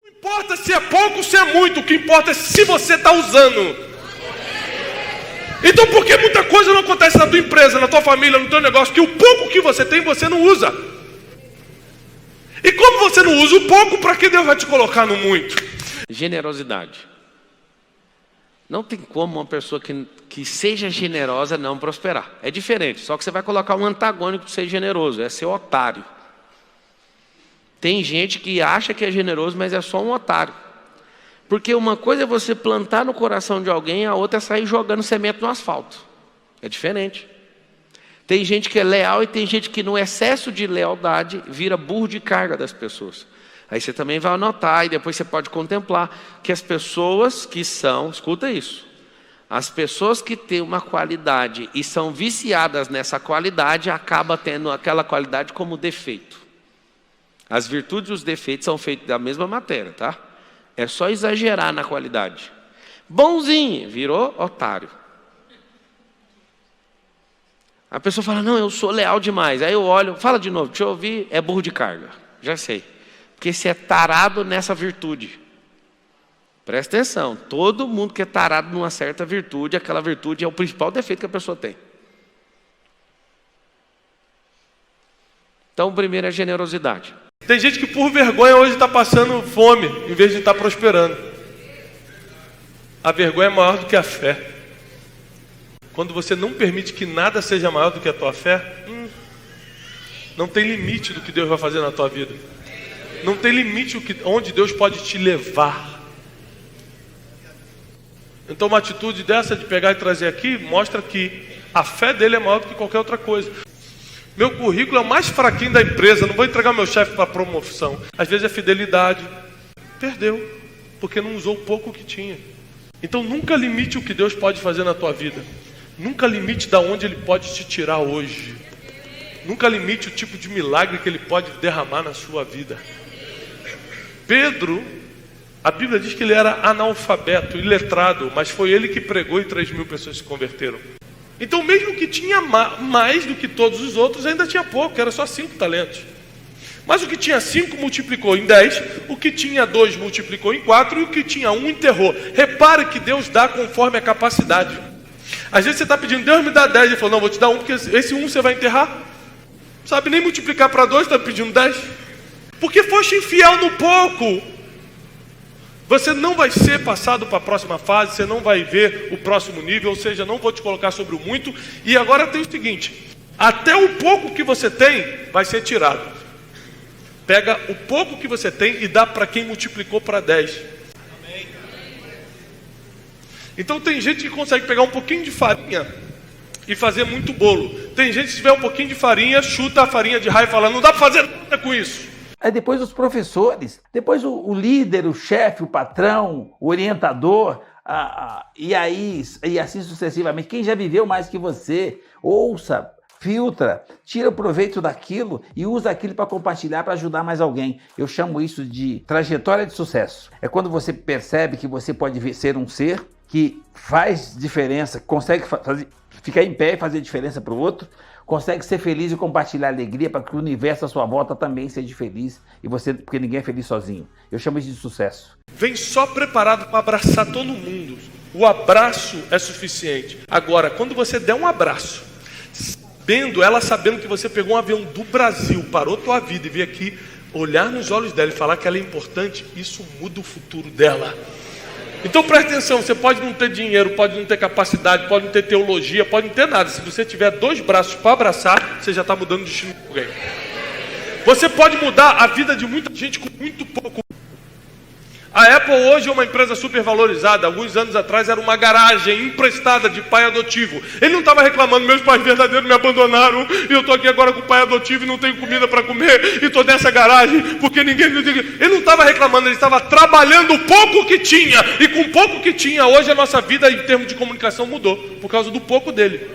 Não importa se é pouco ou se é muito, o que importa é se você está usando. Então por que muita coisa não acontece na tua empresa, na tua família, no teu negócio? Que o pouco que você tem, você não usa. E como você não usa o pouco, para que Deus vai te colocar no muito? Generosidade. Não tem como uma pessoa que seja generosa não prosperar. É diferente, só que você vai colocar um antagônico de ser generoso, é ser otário. Tem gente que acha que é generoso, mas é só um otário. Porque uma coisa é você plantar no coração de alguém, a outra é sair jogando semente no asfalto. É diferente. Tem gente que é leal e tem gente que no excesso de lealdade vira burro de carga das pessoas. Aí você também vai anotar e depois você pode contemplar que as pessoas que são, escuta isso, as pessoas que têm uma qualidade e são viciadas nessa qualidade, acabam tendo aquela qualidade como defeito. As virtudes e os defeitos são feitos da mesma matéria, tá? É só exagerar na qualidade. Bonzinho, virou otário. A pessoa fala, não, eu sou leal demais. Aí eu olho, fala de novo, deixa eu ouvir, é burro de carga. Já sei. Porque você é tarado nessa virtude. Presta atenção, todo mundo que é tarado numa certa virtude, aquela virtude é o principal defeito que a pessoa tem. Então, o primeiro é a generosidade. Tem gente que por vergonha hoje está passando fome, em vez de estar prosperando. A vergonha é maior do que a fé. Quando você não permite que nada seja maior do que a tua fé, não tem limite do que Deus vai fazer na tua vida. Não tem limite onde Deus pode te levar. Então uma atitude dessa de pegar e trazer aqui, mostra que a fé dele é maior do que qualquer outra coisa. Meu currículo é o mais fraquinho da empresa, não vou entregar meu chefe para promoção. Às vezes é fidelidade. Perdeu, porque não usou o pouco que tinha. Então nunca limite o que Deus pode fazer na tua vida. Nunca limite da onde Ele pode te tirar hoje. Nunca limite o tipo de milagre que Ele pode derramar na sua vida. Pedro, a Bíblia diz que ele era analfabeto, iletrado, mas foi ele que pregou e 3.000 pessoas se converteram. Então mesmo que tinha mais do que todos os outros, ainda tinha pouco, era só 5 talentos. Mas o que tinha 5 multiplicou em 10, o que tinha 2 multiplicou em 4 e o que tinha 1 enterrou. Repare que Deus dá conforme a capacidade. Às vezes você está pedindo, Deus me dá 10, ele falou, não, vou te dar 1, porque esse 1 você vai enterrar. Não sabe nem multiplicar para 2, está pedindo 10. Porque foste infiel no pouco. Você não vai ser passado para a próxima fase, você não vai ver o próximo nível, ou seja, não vou te colocar sobre o muito. E agora tem o seguinte, até o pouco que você tem vai ser tirado. Pega o pouco que você tem e dá para quem multiplicou para 10. Então tem gente que consegue pegar um pouquinho de farinha e fazer muito bolo. Tem gente que se tiver um pouquinho de farinha, chuta a farinha de raio e fala, não dá para fazer nada com isso. Aí depois os professores, depois o líder, o chefe, o patrão, o orientador, e assim sucessivamente. Quem já viveu mais que você, ouça, filtra, tira o proveito daquilo e usa aquilo para compartilhar, para ajudar mais alguém. Eu chamo isso de trajetória de sucesso. É quando você percebe que você pode ser um ser que faz diferença, consegue ficar em pé e fazer diferença para o outro, consegue ser feliz e compartilhar alegria para que o universo à sua volta também seja feliz, e você, porque ninguém é feliz sozinho. Eu chamo isso de sucesso. Vem só preparado para abraçar todo mundo. O abraço é suficiente. Agora, quando você der um abraço, sabendo que você pegou um avião do Brasil, parou tua vida e veio aqui olhar nos olhos dela e falar que ela é importante, isso muda o futuro dela. Então preste atenção, você pode não ter dinheiro, pode não ter capacidade, pode não ter teologia, pode não ter nada. Se você tiver 2 braços para abraçar, você já está mudando o destino de alguém. Você pode mudar a vida de muita gente com muito pouco. A Apple hoje é uma empresa super valorizada. Alguns anos atrás era uma garagem emprestada de pai adotivo. Ele não estava reclamando, meus pais verdadeiros me abandonaram e eu estou aqui agora com o pai adotivo e não tenho comida para comer e estou nessa garagem porque ninguém... Ele não estava reclamando, ele estava trabalhando o pouco que tinha. E com o pouco que tinha, hoje a nossa vida em termos de comunicação mudou por causa do pouco dele.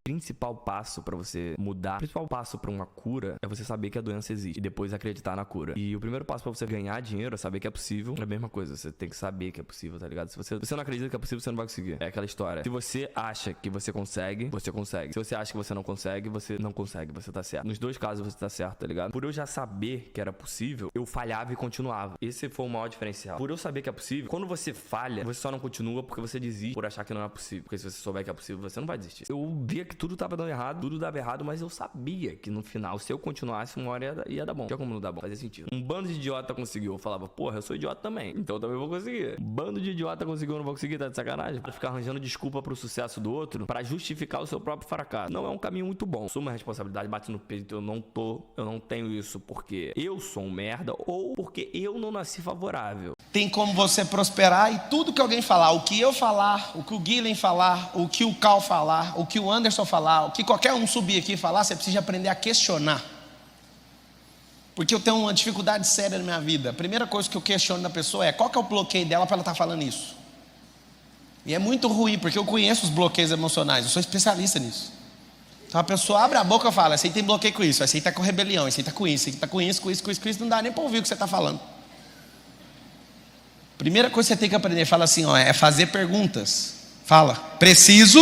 O principal passo pra você mudar, o principal passo pra uma cura é você saber que a doença existe e depois acreditar na cura. E o primeiro passo pra você ganhar dinheiro é saber que é possível. É a mesma coisa, você tem que saber que é possível, tá ligado? Se você não acredita que é possível, você não vai conseguir. É aquela história. Se você acha que você consegue, você consegue. Se você acha que você não consegue, você não consegue, você tá certo. Nos dois casos você tá certo, tá ligado? Por eu já saber que era possível, eu falhava e continuava. Esse foi o maior diferencial. Por eu saber que é possível, quando você falha, você só não continua porque você desiste por achar que não é possível. Porque se você souber que é possível, você não vai desistir. Eu via que tudo tava dando errado, tudo dava errado, mas eu sabia que no final, se eu continuasse, uma hora ia dar bom. Não tinha como não dar bom, fazia sentido. Um bando de idiota conseguiu. Eu falava, porra, eu sou idiota também, então eu também vou conseguir. Um bando de idiota conseguiu, eu não vou conseguir, tá de sacanagem? Pra ficar arranjando desculpa pro sucesso do outro, pra justificar o seu próprio fracasso. Não é um caminho muito bom. Suma responsabilidade, bate no peito, eu não tenho isso porque eu sou um merda ou porque eu não nasci favorável. Tem como você prosperar e tudo que alguém falar, o que eu falar, o que o Guilherme falar, o que o Cal falar, o que o Anderson falar, o que qualquer um subir aqui e falar, você precisa aprender a questionar. Porque eu tenho uma dificuldade séria na minha vida. A primeira coisa que eu questiono da pessoa é qual que é o bloqueio dela para ela estar falando isso. E é muito ruim, porque eu conheço os bloqueios emocionais, eu sou especialista nisso. Então a pessoa abre a boca e fala, esse aí tem bloqueio com isso, esse aí está com rebelião, esse aí está com isso, esse aí está com isso, não dá nem para ouvir o que você está falando. Primeira coisa que você tem que aprender, fala assim, ó, é fazer perguntas. Fala, preciso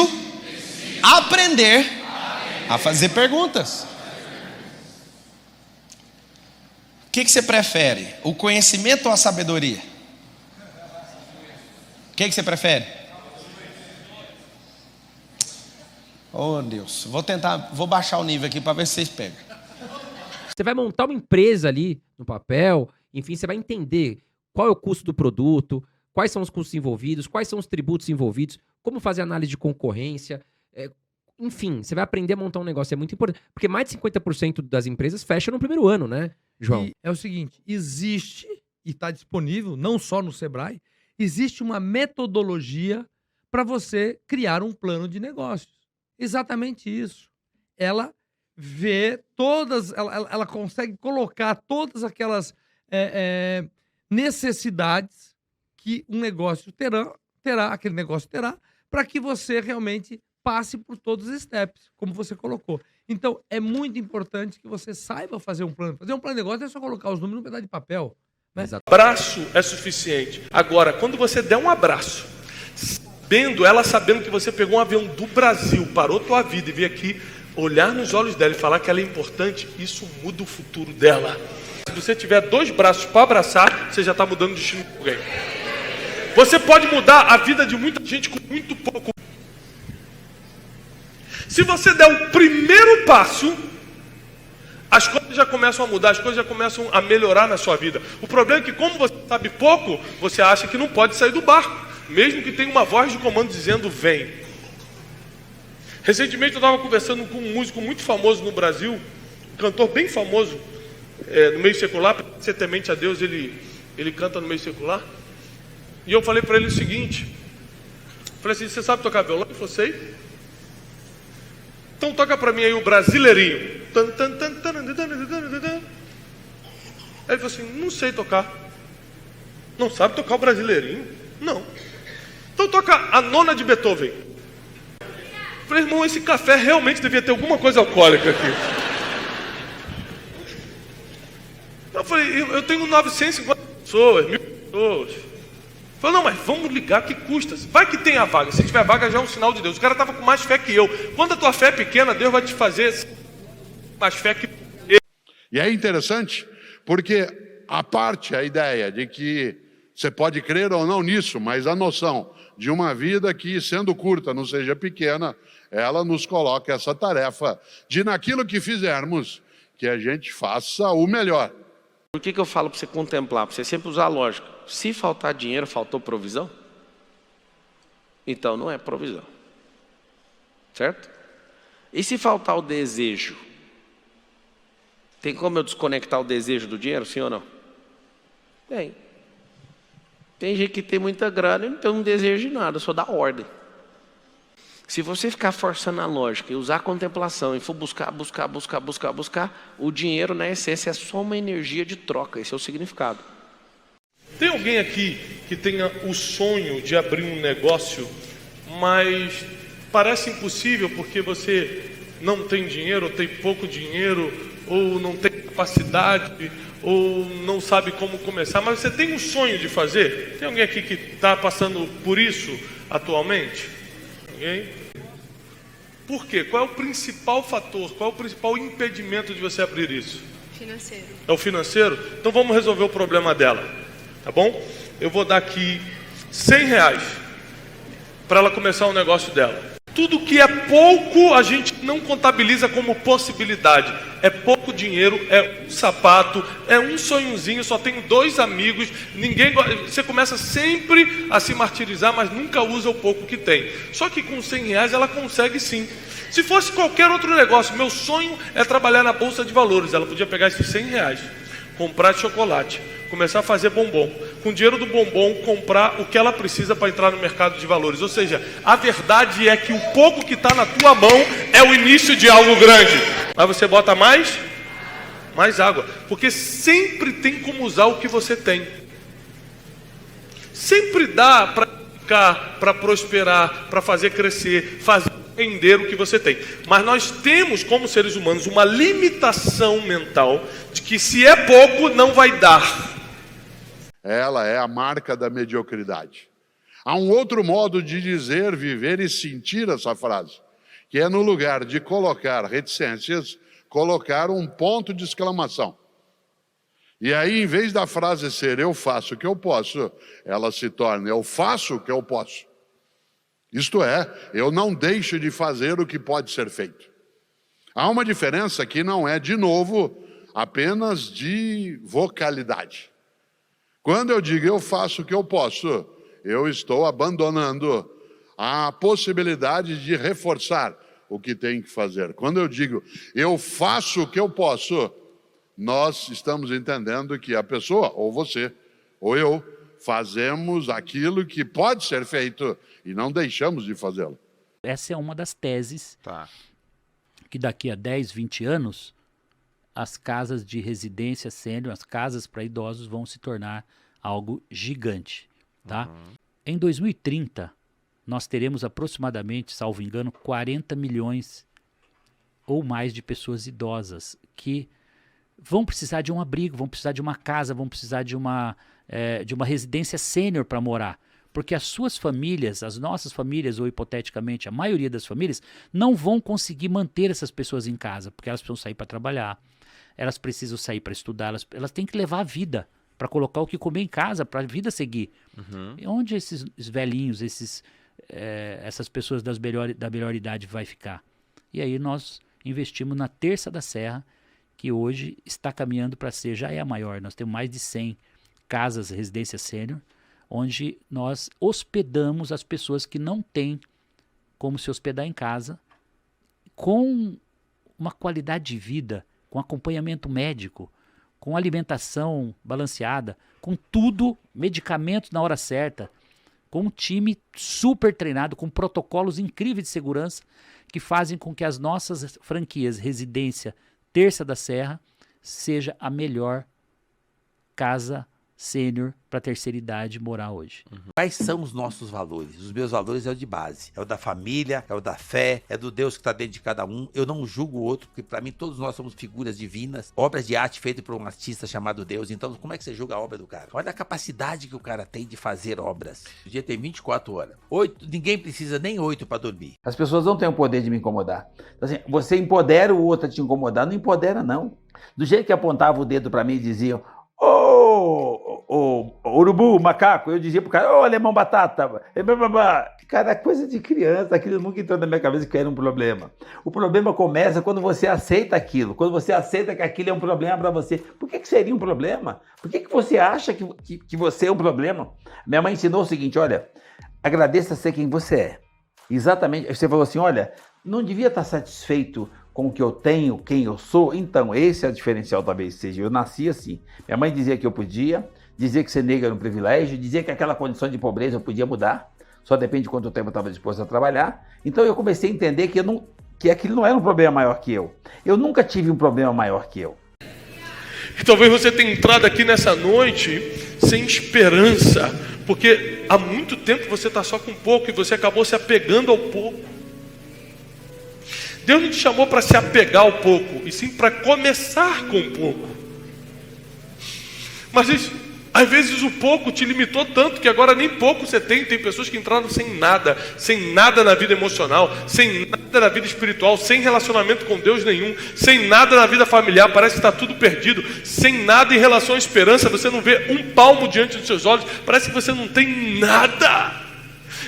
aprender a fazer perguntas. O que você prefere? O conhecimento ou a sabedoria? O que você prefere? Oh Deus, vou baixar o nível aqui para ver se vocês pegam. Você vai montar uma empresa ali no papel, enfim, você vai entender qual é o custo do produto, quais são os custos envolvidos, quais são os tributos envolvidos, como fazer análise de concorrência, enfim, você vai aprender a montar um negócio, é muito importante, porque mais de 50% das empresas fecham no primeiro ano, né, João? E é o seguinte, existe, e está disponível, não só no Sebrae, existe uma metodologia para você criar um plano de negócios. Exatamente isso. Ela vê todas, ela consegue colocar todas aquelas necessidades que um negócio aquele negócio terá, para que você realmente passe por todos os steps, como você colocou. Então, é muito importante que você saiba fazer um plano. Fazer um plano de negócio não é só colocar os números num pedaço de papel. Né? Abraço é suficiente. Agora, quando você der um abraço, sabendo que você pegou um avião do Brasil, parou tua vida e veio aqui olhar nos olhos dela e falar que ela é importante, isso muda o futuro dela. Se você tiver 2 braços para abraçar, você já está mudando o destino de alguém. Você pode mudar a vida de muita gente com muito pouco. Se você der o primeiro passo, as coisas já começam a mudar, as coisas já começam a melhorar na sua vida. O problema é que, como você sabe pouco, você acha que não pode sair do barco, mesmo que tenha uma voz de comando dizendo vem. Recentemente eu estava conversando com um músico muito famoso no Brasil, um cantor bem famoso no meio secular, para ser temente a Deus, ele canta no meio secular. E eu falei para ele o seguinte, falei assim, você sabe tocar violão? Ele falou, sei. Então toca para mim aí o Brasileirinho. Aí ele falou assim, não sei tocar. Não sabe tocar o Brasileirinho? Não. Então toca a Nona de Beethoven. Eu falei, irmão, esse café realmente devia ter alguma coisa alcoólica aqui. Eu falei, eu tenho 950 pessoas, 1000 pessoas. Eu falei, não, mas vamos ligar, que custa? Vai que tem a vaga. Se tiver vaga já é um sinal de Deus. O cara estava com mais fé que eu. Quando a tua fé é pequena, Deus vai te fazer mais fé que eu. E é interessante, porque a ideia de que você pode crer ou não nisso, mas a noção de uma vida que, sendo curta, não seja pequena, ela nos coloca essa tarefa de, naquilo que fizermos, que a gente faça o melhor. Por que eu falo para você contemplar? Para você sempre usar a lógica. Se faltar dinheiro, faltou provisão? Então não é provisão. Certo? E se faltar o desejo? Tem como eu desconectar o desejo do dinheiro, sim ou não? Tem. Tem gente que tem muita grana e não tem um desejo de nada, só dá ordem. Se você ficar forçando a lógica e usar a contemplação e for buscar, o dinheiro, na essência, é só uma energia de troca. Esse é o significado. Tem alguém aqui que tenha o sonho de abrir um negócio, mas parece impossível porque você não tem dinheiro, ou tem pouco dinheiro, ou não tem capacidade, ou não sabe como começar, mas você tem um sonho de fazer? Tem alguém aqui que está passando por isso atualmente? Ninguém? Por quê? Qual é o principal fator, qual é o principal impedimento de você abrir isso? Financeiro. É o financeiro? Então vamos resolver o problema dela, tá bom? Eu vou dar aqui R$100 para ela começar o negócio dela. Tudo que é pouco a gente não contabiliza como possibilidade. É pouco dinheiro, é um sapato, é um sonhozinho, só tenho 2 amigos, ninguém. Você começa sempre a se martirizar, mas nunca usa o pouco que tem. Só que com R$100 ela consegue sim. Se fosse qualquer outro negócio, meu sonho é trabalhar na Bolsa de Valores. Ela podia pegar esses R$100, comprar chocolate, começar a fazer bombom. Com o dinheiro do bombom, comprar o que ela precisa para entrar no mercado de valores. Ou seja, a verdade é que o pouco que está na tua mão é o início de algo grande. Mas você bota mais água. Porque sempre tem como usar o que você tem. Sempre dá para ficar, para prosperar, para fazer crescer, fazer render o que você tem. Mas nós temos, como seres humanos, uma limitação mental de que se é pouco, não vai dar. Ela é a marca da mediocridade. Há um outro modo de dizer, viver e sentir essa frase, que é no lugar de colocar reticências, colocar um ponto de exclamação. E aí, em vez da frase ser eu faço o que eu posso, ela se torna eu faço o que eu posso. Isto é, eu não deixo de fazer o que pode ser feito. Há uma diferença que não é, de novo, apenas de vocalidade. Quando eu digo eu faço o que eu posso, eu estou abandonando a possibilidade de reforçar o que tem que fazer. Quando eu digo eu faço o que eu posso, nós estamos entendendo que a pessoa, ou você, ou eu, fazemos aquilo que pode ser feito e não deixamos de fazê-lo. Essa é uma das teses que daqui a 10, 20 anos, as casas de residência sênior, as casas para idosos vão se tornar algo gigante. Tá? Em 2030, nós teremos aproximadamente, salvo engano, 40 milhões ou mais de pessoas idosas que vão precisar de um abrigo, vão precisar de uma casa, vão precisar de uma residência sênior para morar. Porque as suas famílias, as nossas famílias, ou hipoteticamente a maioria das famílias, não vão conseguir manter essas pessoas em casa, porque elas precisam sair para trabalhar, elas precisam sair para estudar, elas têm que levar a vida para colocar o que comer em casa, para a vida seguir. E onde esses velhinhos, essas pessoas da melhor idade vai ficar? E aí nós investimos na Terça da Serra, que hoje está caminhando para ser, já é a maior, nós temos mais de 100 casas, residência sênior, onde nós hospedamos as pessoas que não têm como se hospedar em casa, com uma qualidade de vida, com acompanhamento médico, com alimentação balanceada, com tudo, medicamentos na hora certa, com um time super treinado, com protocolos incríveis de segurança, que fazem com que as nossas franquias Residência Terça da Serra seja a melhor casa sênior para a terceira idade morar hoje. Quais são os nossos valores? Os meus valores é o de base. É o da família, é o da fé, é do Deus que está dentro de cada um. Eu não julgo o outro, porque para mim todos nós somos figuras divinas, obras de arte feitas por um artista chamado Deus. Então como é que você julga a obra do cara? Olha a capacidade que o cara tem de fazer obras. O dia tem 24 horas. 8, ninguém precisa nem 8 para dormir. As pessoas não têm o poder de me incomodar. Então, assim, você empodera o outro a te incomodar, não empodera não. Do jeito que apontava o dedo para mim e diziam: ô, urubu, macaco, eu dizia pro cara: ô, alemão batata, cara, coisa de criança, aquilo nunca entrou na minha cabeça que era um problema. O problema começa quando você aceita aquilo, quando você aceita que aquilo é um problema para você. Por que seria um problema? Por que você acha que você é um problema? Minha mãe ensinou o seguinte: olha, agradeça ser quem você é. Exatamente, você falou assim: olha, não devia estar satisfeito com o que eu tenho, quem eu sou. Então, esse é o diferencial, talvez seja. Eu nasci assim. Minha mãe dizia que eu podia, dizia que ser negro era um privilégio, dizia que aquela condição de pobreza eu podia mudar, só depende de quanto tempo eu estava disposto a trabalhar. Então, eu comecei a entender que aquilo não era um problema maior que eu. Eu nunca tive um problema maior que eu. E talvez você tenha entrado aqui nessa noite sem esperança, porque há muito tempo você está só com pouco e você acabou se apegando ao pouco. Deus não te chamou para se apegar ao pouco, e sim para começar com pouco. Mas às vezes o pouco te limitou tanto que agora nem pouco você tem. Tem pessoas que entraram sem nada na vida emocional, sem nada na vida espiritual, sem relacionamento com Deus nenhum, sem nada na vida familiar, parece que está tudo perdido, sem nada em relação à esperança, você não vê um palmo diante dos seus olhos, parece que você não tem nada.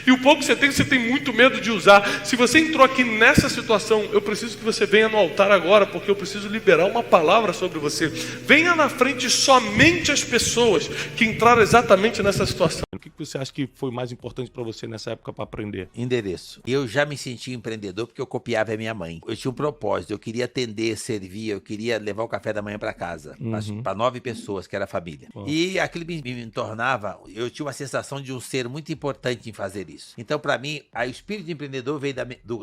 E o pouco que você tem muito medo de usar. Se você entrou aqui nessa situação, eu preciso que você venha no altar agora, porque eu preciso liberar uma palavra sobre você. Venha na frente somente as pessoas que entraram exatamente nessa situação. O que você acha que foi mais importante para você nessa época para aprender? Endereço. Eu já me senti empreendedor porque eu copiava a minha mãe. Eu tinha um propósito, eu queria atender, servir, eu queria levar o café da manhã para casa, para 9 pessoas, que era a família. E aquilo me tornava, eu tinha uma sensação de um ser muito importante em fazer isso. Então, para mim, o espírito de empreendedor veio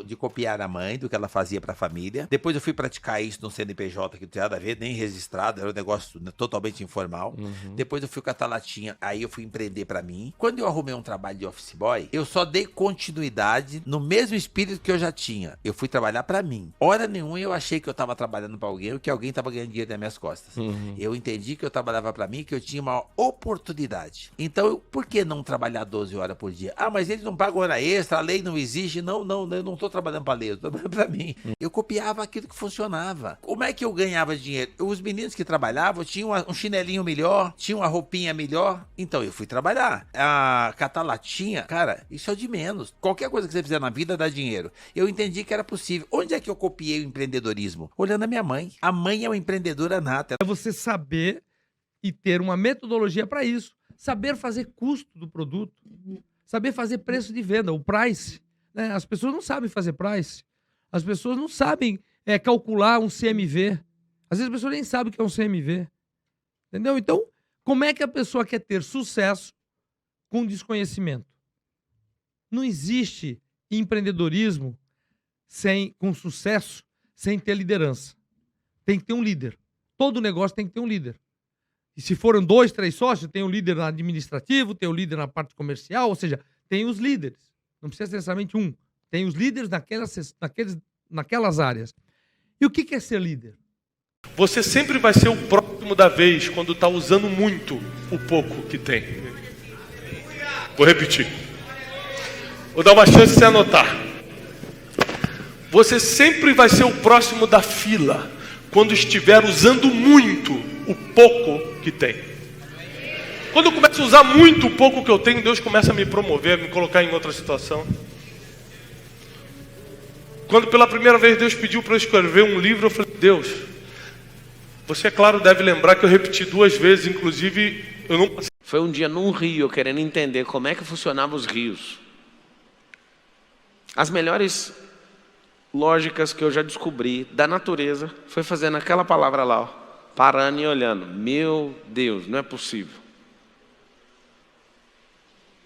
de copiar a mãe, do que ela fazia para a família. Depois eu fui praticar isso no CNPJ, que não tinha nada a ver, nem registrado, era um negócio totalmente informal. Depois eu fui com a Talatinha, aí eu fui empreender para mim. Quando eu arrumei um trabalho de office boy, eu só dei continuidade no mesmo espírito que eu já tinha. Eu fui trabalhar para mim. Hora nenhuma eu achei que eu estava trabalhando para alguém ou que alguém estava ganhando dinheiro nas minhas costas. Eu entendi que eu trabalhava para mim, que eu tinha uma oportunidade. Então, por que não trabalhar 12 horas por dia? Ah, mas eles não pagam hora extra, a lei não exige. Não, eu não estou trabalhando para a lei, eu estou trabalhando para mim. Eu copiava aquilo que funcionava. Como é que eu ganhava dinheiro? Os meninos que trabalhavam tinham um chinelinho melhor, tinham uma roupinha melhor, então eu fui trabalhar. A catalatinha, cara, isso é o de menos. Qualquer coisa que você fizer na vida dá dinheiro. Eu entendi que era possível. Onde é que eu copiei o empreendedorismo? Olhando a minha mãe. A mãe é uma empreendedora nata. É você saber e ter uma metodologia para isso. Saber fazer custo do produto. Saber fazer preço de venda, o price. Né? As pessoas não sabem fazer price. As pessoas não sabem calcular um CMV. Às vezes as pessoas nem sabem o que é um CMV. Entendeu? Então, como é que a pessoa quer ter sucesso com desconhecimento? Não existe empreendedorismo com sucesso sem ter liderança. Tem que ter um líder. Todo negócio tem que ter um líder. E se foram 2, 3 sócios, tem um líder administrativo, tem um líder na parte comercial, ou seja, tem os líderes. Não precisa ser necessariamente um. Tem os líderes naquelas áreas. E o que é ser líder? Você sempre vai ser o próximo da vez quando está usando muito o pouco que tem. Vou repetir. Vou dar uma chance de você anotar. Você sempre vai ser o próximo da fila quando estiver usando muito o pouco que tem. Quando eu começo a usar muito o pouco que eu tenho, Deus começa a me promover, a me colocar em outra situação. Quando pela primeira vez Deus pediu para eu escrever um livro, eu falei, Deus, você, é claro, deve lembrar que eu repeti 2 vezes, inclusive, eu não passei. Foi um dia num rio, querendo entender como é que funcionavam os rios. As melhores lógicas que eu já descobri da natureza foi fazendo aquela palavra lá, ó, parando e olhando. Meu Deus, não é possível.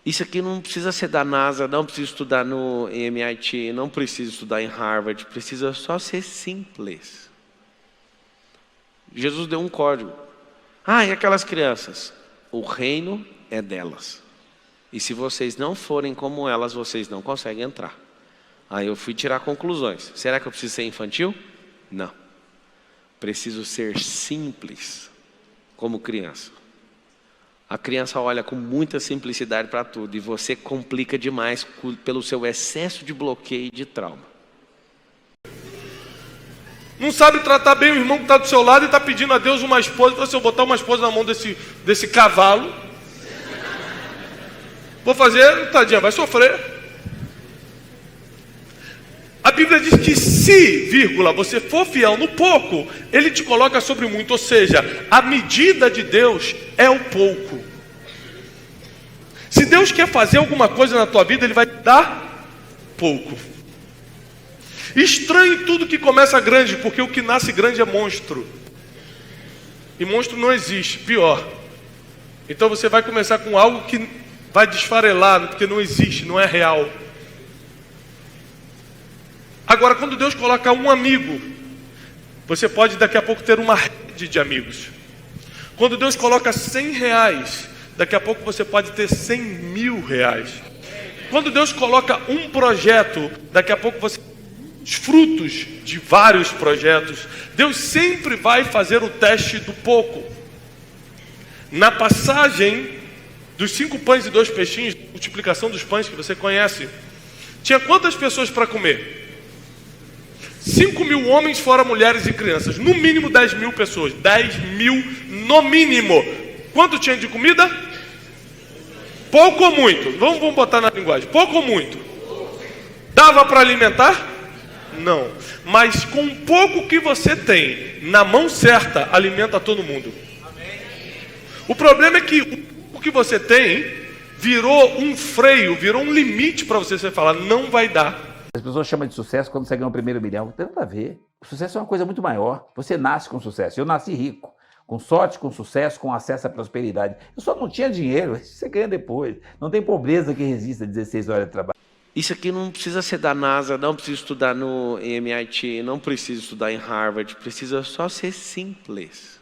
Isso aqui não precisa ser da NASA, não precisa estudar no MIT, não precisa estudar em Harvard, precisa só ser simples. Jesus deu um código. E aquelas crianças? O reino é delas. E se vocês não forem como elas, vocês não conseguem entrar. Aí eu fui tirar conclusões. Será que eu preciso ser infantil? Não. Preciso ser simples, como criança. A criança olha com muita simplicidade para tudo e você complica demais pelo seu excesso de bloqueio e de trauma. Não sabe tratar bem o irmão que está do seu lado e está pedindo a Deus uma esposa. Se eu botar uma esposa na mão desse cavalo, vou fazer, tadinha, vai sofrer. A Bíblia diz que se, você for fiel no pouco, Ele te coloca sobre o muito. Ou seja, a medida de Deus é o pouco. Se Deus quer fazer alguma coisa na tua vida, Ele vai te dar pouco. Estranhe tudo que começa grande, porque o que nasce grande é monstro. E monstro não existe, pior. Então você vai começar com algo que vai desfarelar, porque não existe, não é real. Agora, quando Deus coloca um amigo, você pode daqui a pouco ter uma rede de amigos. Quando Deus coloca R$100, daqui a pouco você pode ter R$100.000. Quando Deus coloca um projeto, daqui a pouco você tem os frutos de vários projetos, Deus sempre vai fazer o teste do pouco. Na passagem dos 5 pães e 2 peixinhos, multiplicação dos pães que você conhece, tinha quantas pessoas para comer? 5.000 homens fora mulheres e crianças, no mínimo 10.000 pessoas, 10.000 no mínimo. Quanto tinha de comida? Pouco ou muito? Vamos botar na linguagem, pouco ou muito? Dava para alimentar? Não, mas com o pouco que você tem, na mão certa, alimenta todo mundo. O problema é que o que você tem virou um freio, virou um limite para você falar, não vai dar. As pessoas chamam de sucesso quando você ganha o primeiro milhão. Não tem nada a ver. O sucesso é uma coisa muito maior. Você nasce com sucesso. Eu nasci rico, com sorte, com sucesso, com acesso à prosperidade. Eu só não tinha dinheiro, você ganha depois. Não tem pobreza que resista 16 horas de trabalho. Isso aqui não precisa ser da NASA, não precisa estudar no MIT, não precisa estudar em Harvard, precisa só ser simples.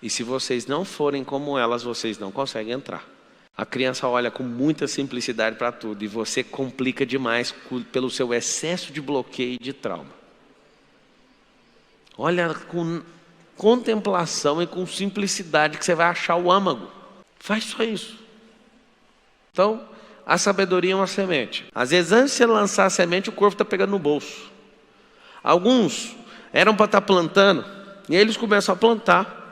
E se vocês não forem como elas, vocês não conseguem entrar. A criança olha com muita simplicidade para tudo e você complica demais pelo seu excesso de bloqueio e de trauma. Olha com contemplação e com simplicidade que você vai achar o âmago. Faz só isso. Então, a sabedoria é uma semente. Às vezes, antes de você lançar a semente, o corpo está pegando no bolso. Alguns eram para estar plantando e aí eles começam a plantar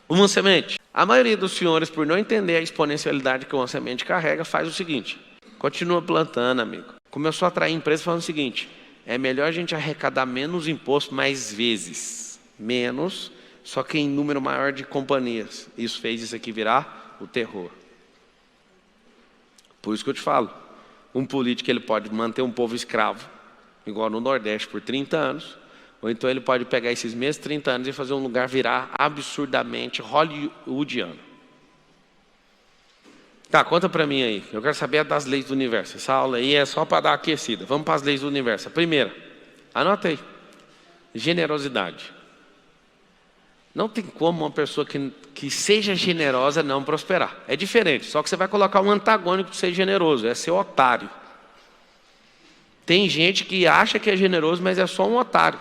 uma semente. A maioria dos senhores, por não entender a exponencialidade que uma semente carrega, faz o seguinte: continua plantando, amigo. Começou a atrair empresas falando o seguinte: é melhor a gente arrecadar menos imposto mais vezes. Menos, só que em número maior de companhias. Isso fez isso aqui virar o terror. Por isso que eu te falo, um político ele pode manter um povo escravo, igual no Nordeste, por 30 anos, ou então ele pode pegar esses mesmos 30 anos e fazer um lugar virar absurdamente hollywoodiano. Tá, conta pra mim aí. Eu quero saber das leis do universo. Essa aula aí é só para dar aquecida. Vamos para as leis do universo. A primeira, anota aí. Generosidade. Não tem como uma pessoa que seja generosa não prosperar. É diferente, só que você vai colocar um antagônico de ser generoso, é ser otário. Tem gente que acha que é generoso, mas é só um otário.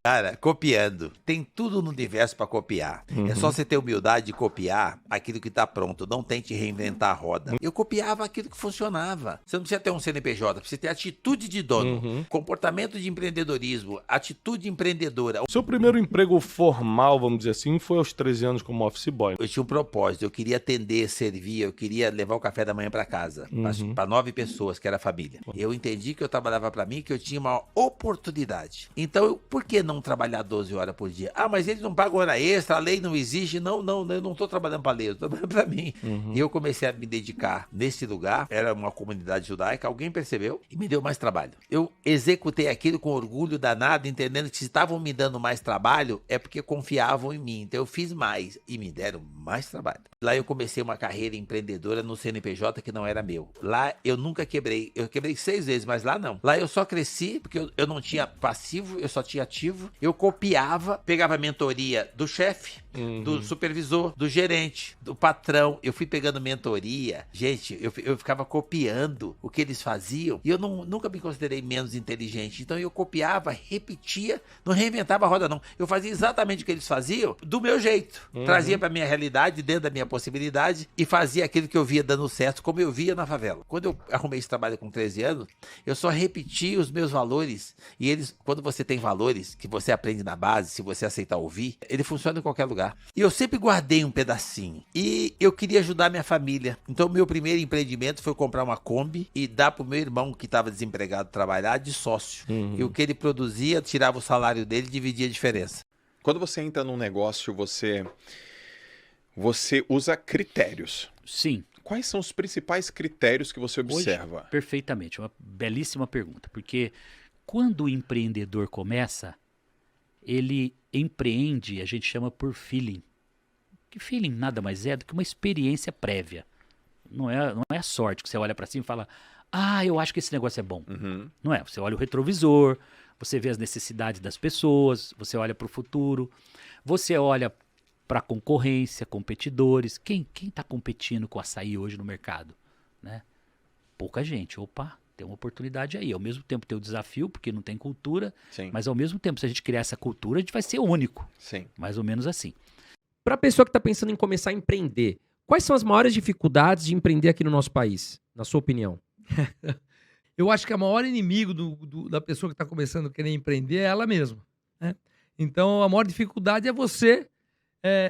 Cara, copiando. Tem tudo no universo para copiar. É só você ter humildade de copiar aquilo que está pronto. Não tente reinventar a roda. Eu copiava aquilo que funcionava. Você não precisa ter um CNPJ, precisa ter atitude de dono, comportamento de empreendedorismo, atitude empreendedora. O seu primeiro emprego formal, vamos dizer assim, foi aos 13 anos como office boy. Eu tinha um propósito, eu queria atender, servir, eu queria levar o café da manhã para casa, para 9 pessoas, que era a família. Eu entendi que eu trabalhava para mim, que eu tinha uma oportunidade. Então, por que não trabalhar 12 horas por dia? Ah, mas eles não pagam hora extra, a lei não exige. Não, eu não estou trabalhando para a lei, eu estou trabalhando para mim. E eu comecei a me dedicar nesse lugar, era uma comunidade judaica, alguém percebeu e me deu mais trabalho. Eu executei aquilo com orgulho danado, entendendo que se estavam me dando mais trabalho, é porque confiavam em mim. Então eu fiz mais e me deram mais trabalho. Lá eu comecei uma carreira empreendedora no CNPJ que não era meu. Lá eu nunca quebrei, eu quebrei 6 vezes, mas lá não. Lá eu só cresci, porque eu não tinha passivo, eu só tinha ativo. Eu copiava, pegava a mentoria do chefe, do supervisor, do gerente, do patrão. Eu fui pegando mentoria. Gente, eu ficava copiando o que eles faziam e eu nunca me considerei menos inteligente. Então eu copiava, repetia, não reinventava a roda não. Eu fazia exatamente o que eles faziam do meu jeito. Trazia para minha realidade, dentro da minha possibilidade e fazia aquilo que eu via dando certo, como eu via na favela. Quando eu arrumei esse trabalho com 13 anos, eu só repeti os meus valores e eles, quando você tem valores que você aprende na base, se você aceitar ouvir, ele funciona em qualquer lugar. E eu sempre guardei um pedacinho. E eu queria ajudar minha família. Então, meu primeiro empreendimento foi comprar uma Kombi e dar pro meu irmão, que estava desempregado, trabalhar de sócio. E o que ele produzia, tirava o salário dele e dividia a diferença. Quando você entra num negócio, você usa critérios. Sim. Quais são os principais critérios que você observa? Hoje, perfeitamente, uma belíssima pergunta. Porque quando o empreendedor começa, ele empreende, a gente chama por feeling. Que feeling nada mais é do que uma experiência prévia. Não é a sorte que você olha para cima e fala, eu acho que esse negócio é bom. Não é, você olha o retrovisor, você vê as necessidades das pessoas, você olha para o futuro, você olha para a concorrência, competidores. Quem está competindo com o açaí hoje no mercado? Né? Pouca gente. Opa, Tem uma oportunidade aí. Ao mesmo tempo tem o desafio, porque não tem cultura, Sim. mas ao mesmo tempo, se a gente criar essa cultura, a gente vai ser único. Sim. Mais ou menos assim. Para a pessoa que está pensando em começar a empreender, quais são as maiores dificuldades de empreender aqui no nosso país, na sua opinião? Eu acho que o maior inimigo da pessoa que está começando a querer empreender é ela mesma, né? Então, a maior dificuldade é você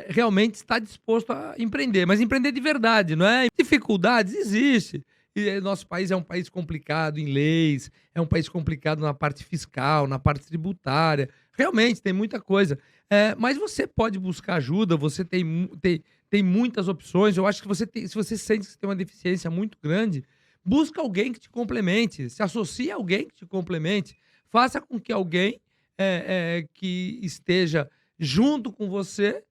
realmente estar disposto a empreender, mas empreender de verdade, não é? Dificuldades existem. E nosso país é um país complicado em leis, é um país complicado na parte fiscal, na parte tributária. Realmente, tem muita coisa. Mas você pode buscar ajuda, você tem muitas opções. Eu acho que se você sente que você tem uma deficiência muito grande, busca alguém que te complemente, se associe a alguém que te complemente, faça com que alguém que esteja junto com você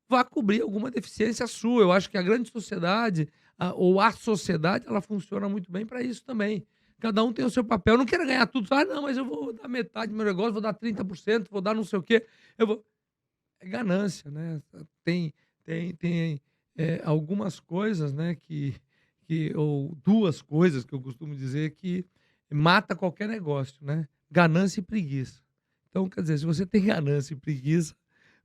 vá cobrir alguma deficiência sua. Eu acho que a grande sociedade, ou a sociedade, ela funciona muito bem para isso também. Cada um tem o seu papel. Eu não quero ganhar tudo. Não, mas eu vou dar metade do meu negócio, vou dar 30%, vou dar não sei o quê. É ganância, né? Tem algumas coisas, né, ou duas coisas que eu costumo dizer que mata qualquer negócio, né? Ganância e preguiça. Então, quer dizer, se você tem ganância e preguiça,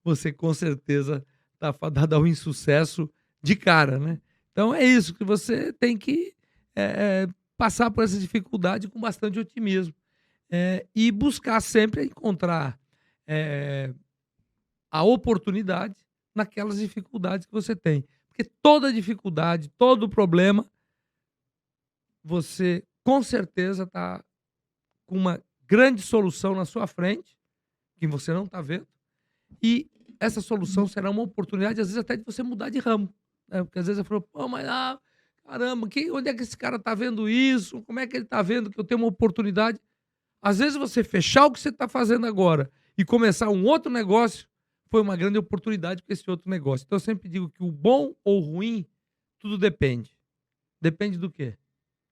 você com certeza está fadado ao insucesso de cara, né? Então é isso, que você tem que passar por essa dificuldade com bastante otimismo. E buscar sempre encontrar a oportunidade naquelas dificuldades que você tem. Porque toda dificuldade, todo problema, você com certeza está com uma grande solução na sua frente, que você não está vendo, e essa solução será uma oportunidade, às vezes até de você mudar de ramo. Né? Porque às vezes você falou, pô, mas caramba, onde é que esse cara está vendo isso? Como é que ele está vendo que eu tenho uma oportunidade? Às vezes você fechar o que você está fazendo agora e começar um outro negócio, foi uma grande oportunidade para esse outro negócio. Então eu sempre digo que o bom ou o ruim, tudo depende. Depende do quê?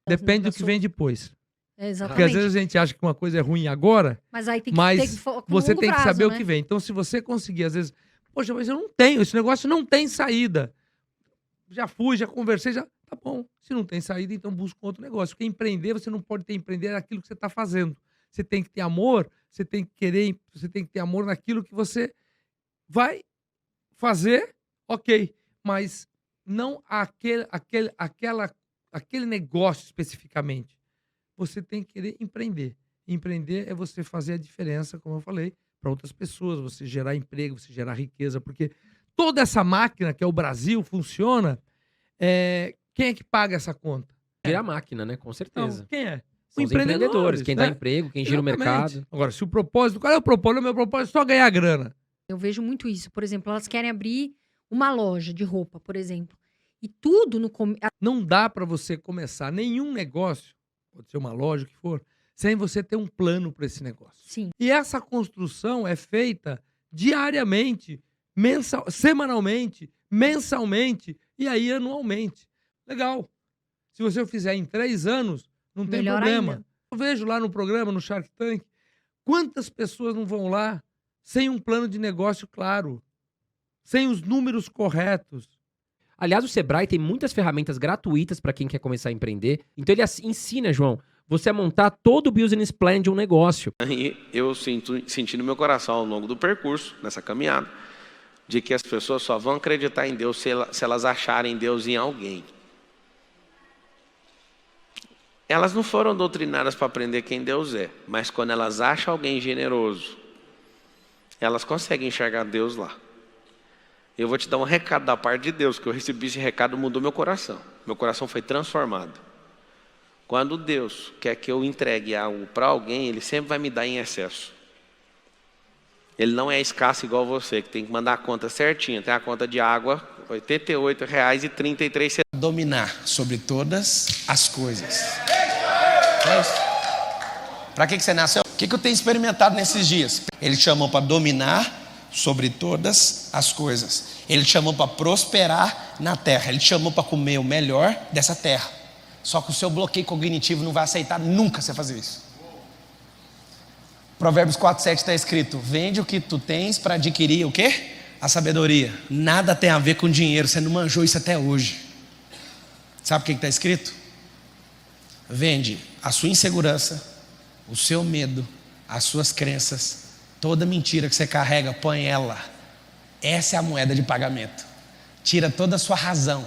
Depende do que vem depois. Exatamente. Porque às vezes a gente acha que uma coisa é ruim agora, mas aí tem mas ter foco no você longo tem que prazo, saber né? o que vem. Então se você conseguir, às vezes, poxa, mas eu não tenho, esse negócio não tem saída. Já fui, já conversei, já tá bom. Se não tem saída, então busca um outro negócio. Porque empreender, você não pode empreender naquilo que você está fazendo. Você tem que ter amor, você tem que querer, você tem que ter amor naquilo que você vai fazer, ok, mas não aquele negócio especificamente. Você tem que querer empreender. Empreender é você fazer a diferença, como eu falei, para outras pessoas, você gerar emprego, você gerar riqueza, porque toda essa máquina que é o Brasil funciona, quem é que paga essa conta? É a máquina, né? Com certeza. Então, quem é? São os empreendedores, quem dá emprego, quem gira o mercado. Agora, se o propósito... Qual é o propósito? O meu propósito é só ganhar grana. Eu vejo muito isso. Por exemplo, elas querem abrir uma loja de roupa, por exemplo. E tudo no começo... Não dá para você começar nenhum negócio, pode ser uma loja, o que for, sem você ter um plano para esse negócio. Sim. E essa construção é feita diariamente, semanalmente, mensalmente e aí anualmente. Legal. Se você fizer em 3 anos, não tem Melhor problema. ainda. Eu vejo lá no programa, no Shark Tank, quantas pessoas não vão lá sem um plano de negócio claro, sem os números corretos. Aliás, o Sebrae tem muitas ferramentas gratuitas para quem quer começar a empreender. Então ele ensina, João, você a montar todo o business plan de um negócio. E eu senti no meu coração ao longo do percurso, nessa caminhada, de que as pessoas só vão acreditar em Deus se elas acharem Deus em alguém. Elas não foram doutrinadas para aprender quem Deus é, mas quando elas acham alguém generoso, elas conseguem enxergar Deus lá. Eu vou te dar um recado da parte de Deus, que eu recebi esse recado, mudou meu coração. Meu coração foi transformado. Quando Deus quer que eu entregue algo para alguém, Ele sempre vai me dar em excesso. Ele não é escasso igual você, que tem que mandar a conta certinha. Tem a conta de água, R$ 88,33. Dominar sobre todas as coisas. É isso. Para que você nasceu? O que eu tenho experimentado nesses dias? Ele chamou para dominar sobre todas as coisas. Ele te chamou para prosperar na terra. Ele te chamou para comer o melhor dessa terra. Só que o seu bloqueio cognitivo não vai aceitar nunca você fazer isso. Provérbios 4:7 está escrito: vende o que tu tens para adquirir o quê? A sabedoria. Nada tem a ver com dinheiro. Você não manjou isso até hoje. Sabe o que está escrito? Vende a sua insegurança, o seu medo, as suas crenças, toda mentira que você carrega, põe ela. Essa é a moeda de pagamento. Tira toda a sua razão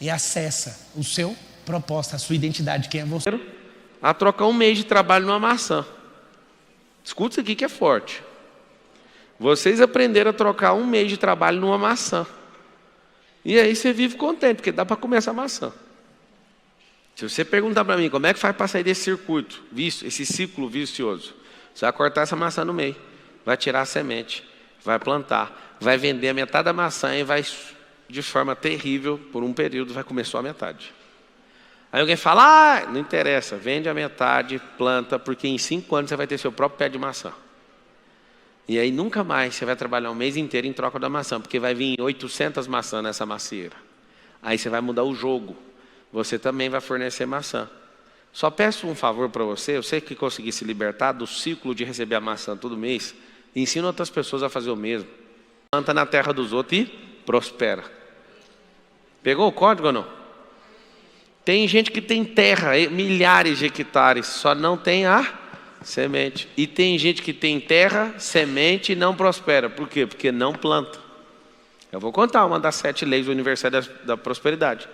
e acessa o seu propósito, a sua identidade, quem é você. A trocar 1 mês de trabalho numa maçã. Escuta isso aqui que é forte. Vocês aprenderam a trocar 1 mês de trabalho numa maçã. E aí você vive contente, porque dá para comer essa maçã. Se você perguntar para mim como é que faz para sair desse circuito, esse ciclo vicioso, você vai cortar essa maçã no meio, vai tirar a semente, vai plantar, vai vender a metade da maçã e vai, de forma terrível, por um período, vai comer só a metade. Aí alguém fala, não interessa, vende a metade, planta, porque em 5 anos você vai ter seu próprio pé de maçã. E aí nunca mais você vai trabalhar 1 mês inteiro em troca da maçã, porque vai vir 800 maçãs nessa macieira. Aí você vai mudar o jogo. Você também vai fornecer maçã. Só peço um favor para você que conseguir se libertar do ciclo de receber a maçã todo mês, ensina outras pessoas a fazer o mesmo. Planta na terra dos outros e prospera. Pegou o código ou não? Tem gente que tem terra, milhares de hectares, só não tem a semente. E tem gente que tem terra, semente e não prospera. Por quê? Porque não planta. Eu vou contar uma das 7 leis do Universal da Prosperidade.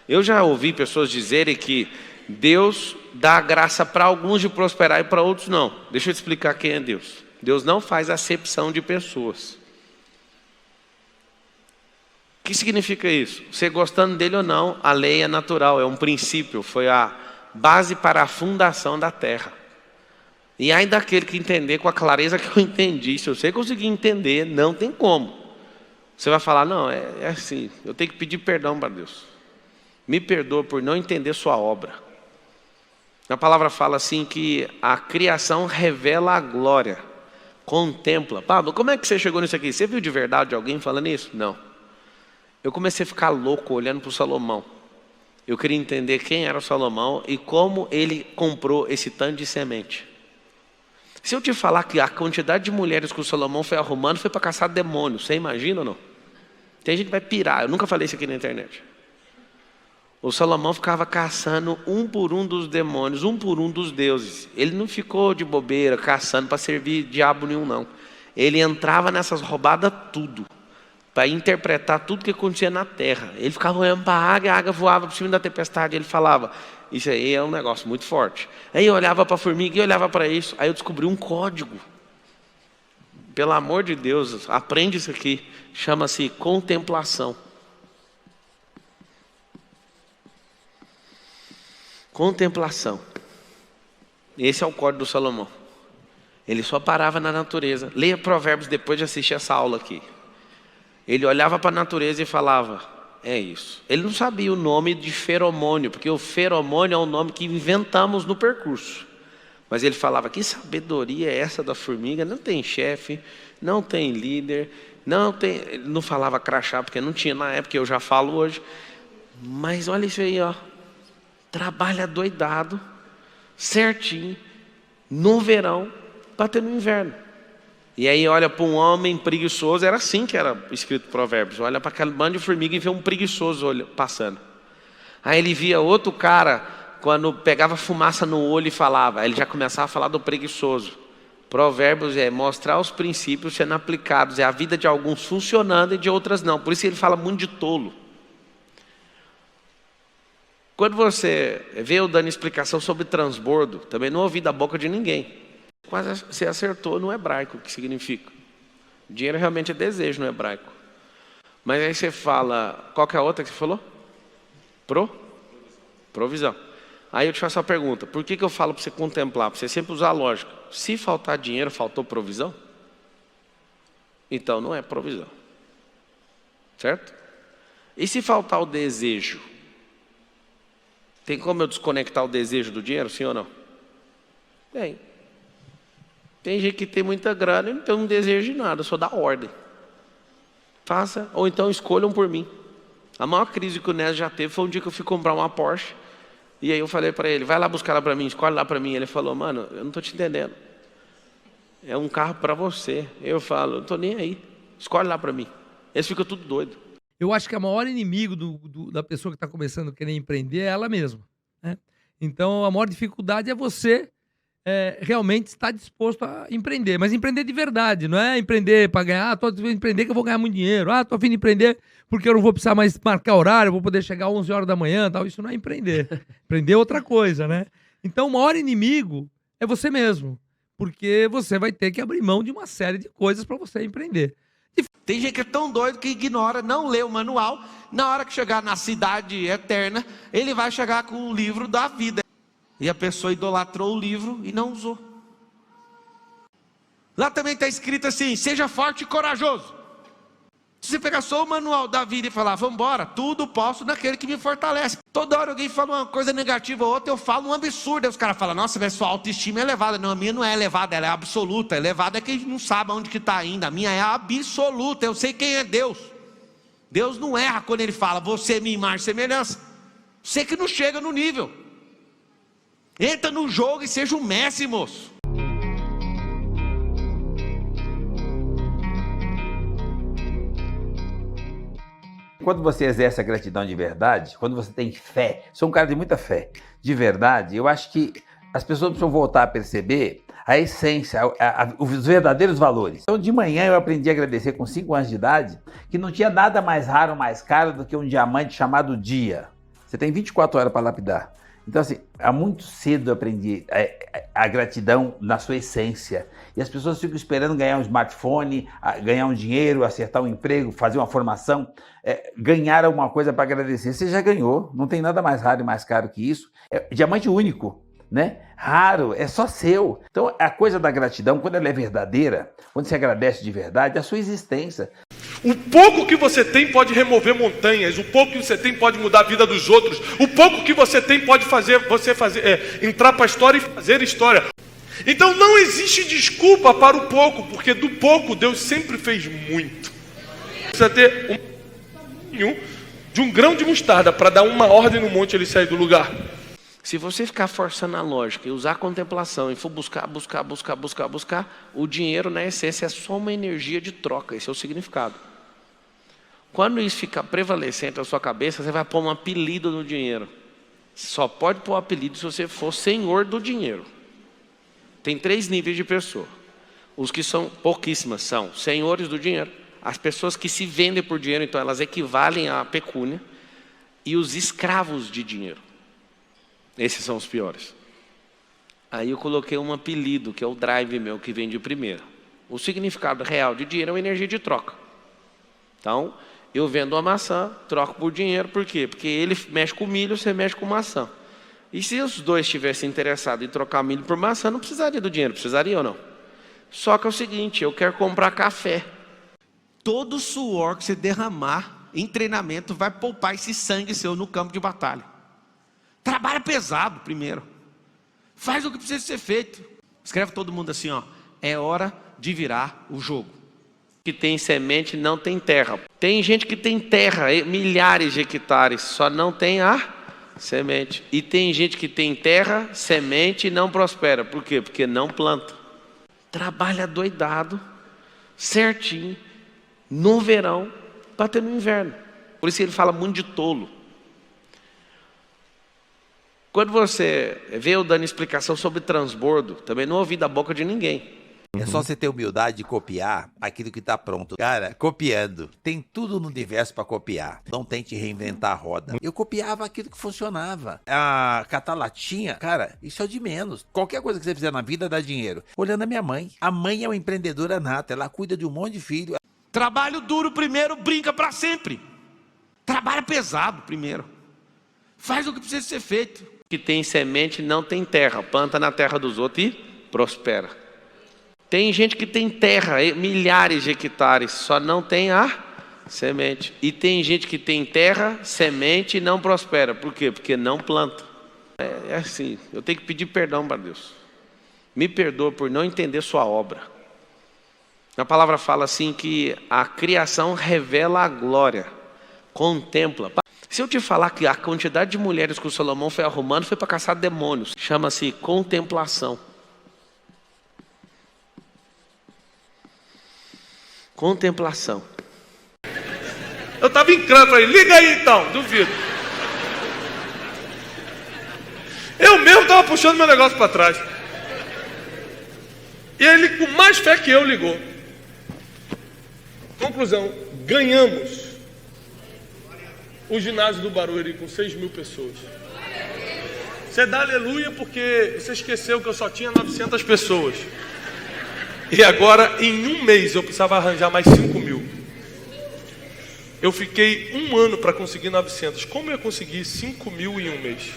Eu já ouvi pessoas dizerem que Deus dá graça para alguns de prosperar e para outros não. Deixa eu te explicar quem é Deus. Deus não faz acepção de pessoas. O que significa isso? Você gostando dele ou não, a lei é natural, é um princípio, foi a base para a fundação da terra. E aí daquele que entender com a clareza que eu entendi, se você conseguir entender, não tem como. Você vai falar, não, é assim, eu tenho que pedir perdão para Deus. Me perdoa por não entender sua obra. A palavra fala assim que a criação revela a glória, contempla. Pablo, como é que você chegou nisso aqui? Você viu de verdade alguém falando isso? Não. Eu comecei a ficar louco olhando para o Salomão. Eu queria entender quem era o Salomão e como ele comprou esse tanto de semente. Se eu te falar que a quantidade de mulheres que o Salomão foi arrumando foi para caçar demônios, você imagina ou não? Tem gente que vai pirar, eu nunca falei isso aqui na internet. O Salomão ficava caçando um por um dos demônios, um por um dos deuses. Ele não ficou de bobeira caçando para servir diabo nenhum, não. Ele entrava nessas roubadas tudo, para interpretar tudo que acontecia na terra. Ele ficava olhando para a águia voava por cima da tempestade. Ele falava, isso aí é um negócio muito forte. Aí eu olhava para a formiga e olhava para isso. Aí eu descobri um código. Pelo amor de Deus, aprende isso aqui. Chama-se contemplação. Contemplação. Esse é o código do Salomão. Ele só parava na natureza. Leia Provérbios depois de assistir essa aula aqui. Ele olhava para a natureza e falava, é isso. Ele não sabia o nome de feromônio, porque o feromônio é um nome que inventamos no percurso. Mas ele falava, que sabedoria é essa da formiga? Não tem chefe, não tem líder, não tem... Ele não falava crachá, porque não tinha na época, eu já falo hoje. Mas olha isso aí, ó. Trabalha doidado, certinho, no verão, para ter no inverno. E aí olha para um homem preguiçoso, era assim que era escrito Provérbios. Olha para aquele bando de formiga e vê um preguiçoso passando. Aí ele via outro cara, quando pegava fumaça no olho e falava, aí ele já começava a falar do preguiçoso. Provérbios é mostrar os princípios sendo aplicados, é a vida de alguns funcionando e de outras não. Por isso ele fala muito de tolo. Quando você vê eu dando explicação sobre transbordo, também não ouvi da boca de ninguém. Quase você acertou no hebraico, o que significa. Dinheiro realmente é desejo no hebraico. Mas aí você fala, qual que é a outra que você falou? Provisão. Aí eu te faço a pergunta, por que eu falo para você contemplar? Para você sempre usar a lógica. Se faltar dinheiro, faltou provisão? Então não é provisão. Certo? E se faltar o desejo? Tem como eu desconectar o desejo do dinheiro, sim ou não? Tem. Tem gente que tem muita grana e não tem um desejo de nada, só dá ordem. Faça, ou então escolham por mim. A maior crise que o Nésio já teve foi um dia que eu fui comprar uma Porsche. E aí eu falei para ele, vai lá buscar lá para mim, escolhe lá para mim. Ele falou, mano, eu não estou te entendendo. É um carro para você. Eu falo, eu não estou nem aí. Escolhe lá para mim. Eles ficam tudo doido. Eu acho que o maior inimigo da pessoa que está começando a querer empreender é ela mesma, né? Então, a maior dificuldade é você realmente estar disposto a empreender. Mas empreender de verdade, não é empreender para ganhar. Tô a fim de empreender que eu vou ganhar muito dinheiro. Tô a fim de empreender porque eu não vou precisar mais marcar horário, eu vou poder chegar às 11 horas da manhã. Tal. Isso não é empreender. Empreender é outra coisa, né? Então, o maior inimigo é você mesmo. Porque você vai ter que abrir mão de uma série de coisas para você empreender. Tem gente que é tão doido que ignora, não lê o manual. Na hora que chegar na cidade eterna, ele vai chegar com o livro da vida. E a pessoa idolatrou o livro e não usou. Lá também está escrito assim: seja forte e corajoso. Se você pegar só o manual da vida e falar, vamos embora, tudo posso naquele que me fortalece. Toda hora alguém fala uma coisa negativa ou outra, eu falo um absurdo. Aí os caras falam, nossa, mas sua autoestima é elevada. Não, a minha não é elevada, ela é absoluta. Elevada é quem não sabe onde que está ainda. A minha é absoluta, eu sei quem é Deus. Deus não erra quando ele fala, você é minha imagem e semelhança. Você que não chega no nível. Entra no jogo e seja um mestre, moço. Quando você exerce a gratidão de verdade, quando você tem fé, sou um cara de muita fé, de verdade, eu acho que as pessoas precisam voltar a perceber a essência, os verdadeiros valores. Então, de manhã eu aprendi a agradecer com 5 anos de idade, que não tinha nada mais raro, mais caro do que um diamante chamado dia. Você tem 24 horas para lapidar. Então, assim, há muito cedo eu aprendi a gratidão na sua essência. E as pessoas ficam esperando ganhar um smartphone, ganhar um dinheiro, acertar um emprego, fazer uma formação, ganhar alguma coisa para agradecer. Você já ganhou, não tem nada mais raro e mais caro que isso. É diamante único, né? Raro, é só seu. Então, a coisa da gratidão, quando ela é verdadeira, quando você agradece de verdade, é a sua existência. O pouco que você tem pode remover montanhas, o pouco que você tem pode mudar a vida dos outros, o pouco que você tem pode fazer você entrar para a história e fazer história. Então não existe desculpa para o pouco, porque do pouco Deus sempre fez muito. Precisa ter de um grão de mostarda para dar uma ordem no monte e ele sair do lugar. Se você ficar forçando a lógica e usar a contemplação e for buscar, o dinheiro na essência é só uma energia de troca, esse é o significado. Quando isso ficar prevalecente na sua cabeça, você vai pôr um apelido no dinheiro. Só pode pôr um apelido se você for senhor do dinheiro. Tem 3 níveis de pessoa. Os que são pouquíssimas são senhores do dinheiro, as pessoas que se vendem por dinheiro, então elas equivalem à pecúnia, e os escravos de dinheiro. Esses são os piores. Aí eu coloquei um apelido, que é o drive meu, que vem de primeira. O significado real de dinheiro é uma energia de troca. Então, eu vendo uma maçã, troco por dinheiro, por quê? Porque ele mexe com milho, você mexe com maçã. E se os dois estivessem interessados em trocar milho por maçã, não precisaria do dinheiro, precisaria ou não? Só que é o seguinte, eu quero comprar café. Todo suor que você derramar em treinamento vai poupar esse sangue seu no campo de batalha. Trabalha pesado primeiro. Faz o que precisa ser feito. Escreve todo mundo assim, ó. É hora de virar o jogo. Que tem semente não tem terra. Tem gente que tem terra, milhares de hectares, só não tem a semente. E tem gente que tem terra, semente e não prospera. Por quê? Porque não planta. Trabalha doidado, certinho, no verão, para ter no inverno. Por isso ele fala muito de tolo. Quando você vê eu dando explicação sobre transbordo, também não ouvi da boca de ninguém. É só você ter humildade de copiar aquilo que está pronto. Cara, copiando. Tem tudo no universo para copiar. Não tente reinventar a roda. Eu copiava aquilo que funcionava. A catar latinha, cara, isso é o de menos. Qualquer coisa que você fizer na vida dá dinheiro. Olhando a minha mãe. A mãe é uma empreendedora nata. Ela cuida de um monte de filho. Trabalho duro primeiro, brinca para sempre. Trabalha pesado primeiro. Faz o que precisa ser feito. Que tem semente não tem terra. Planta na terra dos outros e prospera. Tem gente que tem terra, milhares de hectares, só não tem a semente. E tem gente que tem terra, semente e não prospera. Por quê? Porque não planta. É assim, eu tenho que pedir perdão para Deus. Me perdoa por não entender sua obra. A palavra fala assim que a criação revela a glória, contempla. Se eu te falar que a quantidade de mulheres que o Salomão foi arrumando foi para caçar demônios, chama-se contemplação. Contemplação. Eu estava em crânio, falei, liga aí então, duvido. Eu mesmo estava puxando meu negócio para trás. E ele, com mais fé que eu, ligou. Conclusão, ganhamos o ginásio do Barueri com 6 mil pessoas. Você dá aleluia porque você esqueceu que eu só tinha 900 pessoas. E agora, em um mês, eu precisava arranjar mais 5 mil. Eu fiquei 1 ano para conseguir 900. Como eu consegui 5 mil em um mês?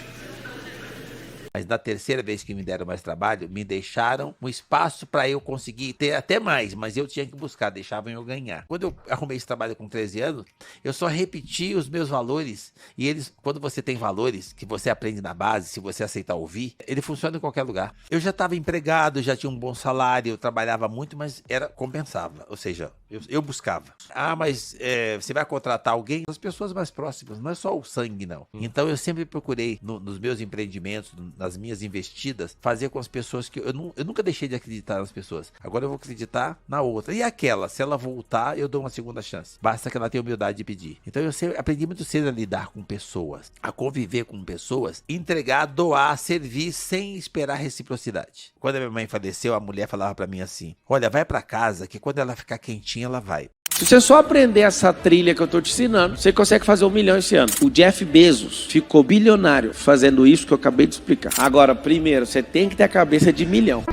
Mas na terceira vez que me deram mais trabalho, me deixaram um espaço para eu conseguir ter até mais, mas eu tinha que buscar, deixavam eu ganhar. Quando eu arrumei esse trabalho com 13 anos, eu só repeti os meus valores. E eles, quando você tem valores que você aprende na base, se você aceitar ouvir, ele funciona em qualquer lugar. Eu já estava empregado, já tinha um bom salário, eu trabalhava muito, mas compensava. Ou seja, eu buscava. Ah, mas você vai contratar alguém? As pessoas mais próximas, não é só o sangue, não. Então eu sempre procurei, nos meus empreendimentos, nas minhas investidas, fazer com as pessoas que eu nunca deixei de acreditar nas pessoas. Agora eu vou acreditar na outra. E aquela, se ela voltar, eu dou uma segunda chance. Basta que ela tenha humildade de pedir. Então eu sempre aprendi muito cedo a lidar com pessoas, a conviver com pessoas, entregar, doar, servir sem esperar reciprocidade. Quando a minha mãe faleceu, a mulher falava pra mim assim: olha, vai pra casa que quando ela ficar quentinha, ela vai. Se você só aprender essa trilha que eu tô te ensinando, você consegue fazer 1 milhão esse ano. O Jeff Bezos ficou bilionário fazendo isso que eu acabei de explicar. Agora, primeiro, você tem que ter a cabeça de milhão.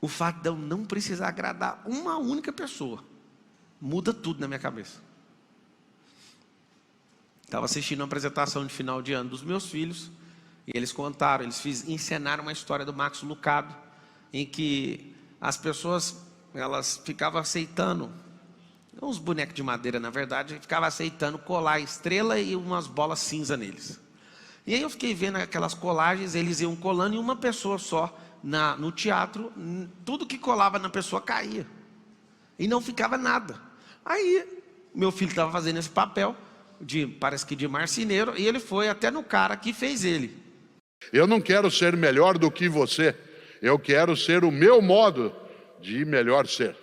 O fato de eu não precisar agradar uma única pessoa muda tudo na minha cabeça. Estava assistindo uma apresentação de final de ano dos meus filhos e eles contaram, encenaram uma história do Max Lucado em que as pessoas, elas ficavam aceitando, uns bonecos de madeira na verdade, ficavam aceitando colar estrela e umas bolas cinza neles. E aí eu fiquei vendo aquelas colagens, eles iam colando em uma pessoa só, no teatro, tudo que colava na pessoa caía. E não ficava nada. Aí meu filho estava fazendo esse papel, parece que de marceneiro, e ele foi até no cara que fez ele. Eu não quero ser melhor do que você, eu quero ser o meu modo de melhor ser.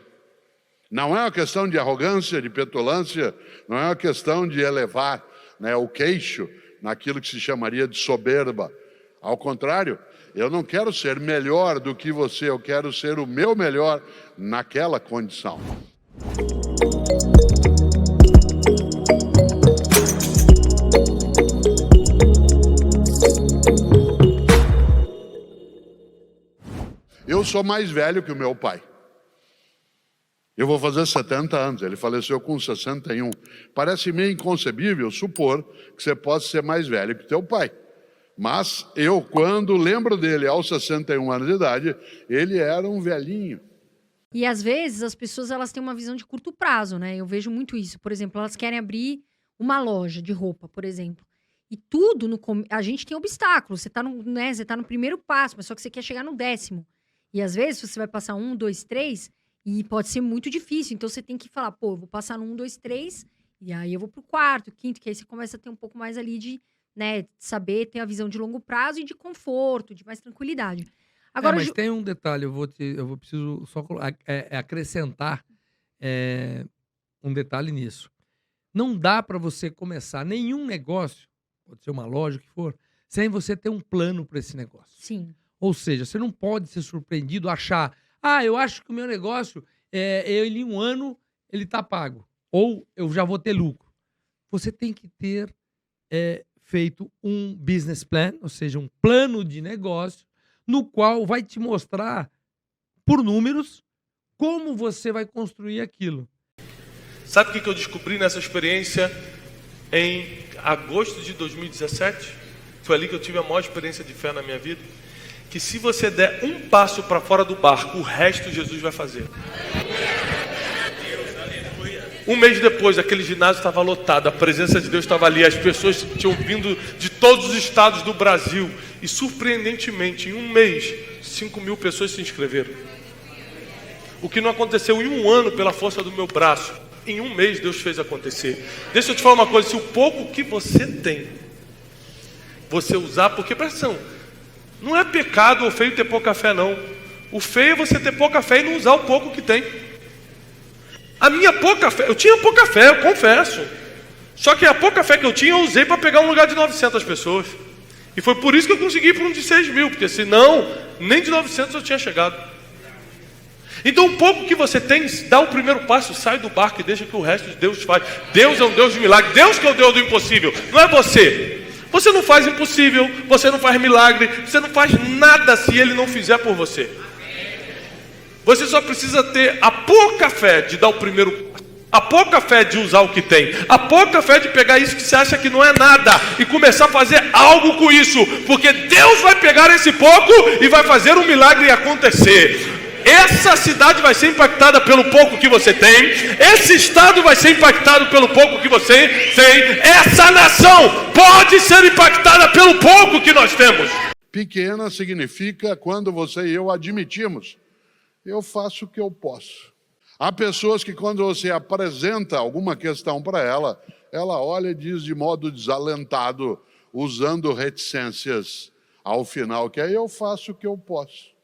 Não é uma questão de arrogância, de petulância, não é uma questão de elevar, né, o queixo naquilo que se chamaria de soberba. Ao contrário, eu não quero ser melhor do que você, eu quero ser o meu melhor naquela condição. Eu sou mais velho que o meu pai. Eu vou fazer 70 anos, ele faleceu com 61. Parece meio inconcebível supor que você possa ser mais velho que teu pai. Mas eu, quando lembro dele aos 61 anos de idade, ele era um velhinho. E às vezes as pessoas elas têm uma visão de curto prazo, né? Eu vejo muito isso. Por exemplo, elas querem abrir uma loja de roupa, por exemplo. E tudo, a gente tem obstáculos. Você tá no primeiro passo, mas só que você quer chegar no 10º. E às vezes você vai passar 1, 2, 3 e pode ser muito difícil. Então você tem que falar, pô, eu vou passar no 1, 2, 3 e aí eu vou pro 4º, 5º, que aí você começa a ter um pouco mais ali de, né, saber ter a visão de longo prazo e de conforto, de mais tranquilidade. Agora, mas tem um detalhe, eu preciso só acrescentar um detalhe nisso. Não dá para você começar nenhum negócio, pode ser uma loja, o que for, sem você ter um plano para esse negócio. Sim. Ou seja, você não pode ser surpreendido, achar, eu acho que o meu negócio, ele em um ano, ele está pago. Ou eu já vou ter lucro. Você tem que ter feito um business plan, ou seja, um plano de negócio, no qual vai te mostrar, por números, como você vai construir aquilo. Sabe o que eu descobri nessa experiência em agosto de 2017? Foi ali que eu tive a maior experiência de fé na minha vida. Que se você der um passo para fora do barco, o resto Jesus vai fazer. Um mês depois, aquele ginásio estava lotado, a presença de Deus estava ali, as pessoas tinham vindo de todos os estados do Brasil. E surpreendentemente, em um mês, 5 mil pessoas se inscreveram. O que não aconteceu em um ano pela força do meu braço, em um mês Deus fez acontecer. Deixa eu te falar uma coisa, se o pouco que você tem, você usar, porque presta atenção, não é pecado ou feio ter pouca fé, não. O feio é você ter pouca fé e não usar o pouco que tem. A minha pouca fé, eu tinha pouca fé, eu confesso. Só que a pouca fé que eu tinha, eu usei para pegar um lugar de 900 pessoas. E foi por isso que eu consegui ir para um de 6 mil, porque senão, nem de 900 eu tinha chegado. Então, um pouco que você tem, dá o primeiro passo, sai do barco e deixa que o resto de Deus faz. Deus é um Deus de milagre, Deus que é o Deus do impossível, não é você. Você não faz impossível, você não faz milagre, você não faz nada se Ele não fizer por você. Você só precisa ter a pouca fé de dar o primeiro passo, a pouca fé de usar o que tem, a pouca fé de pegar isso que você acha que não é nada e começar a fazer algo com isso, porque Deus vai pegar esse pouco e vai fazer um milagre acontecer. Essa cidade vai ser impactada pelo pouco que você tem, esse estado vai ser impactado pelo pouco que você tem, essa nação pode ser impactada pelo pouco que nós temos. Pequena significa quando você e eu admitimos, eu faço o que eu posso. Há pessoas que quando você apresenta alguma questão para ela, ela olha e diz de modo desalentado, usando reticências ao final, que aí eu faço o que eu posso.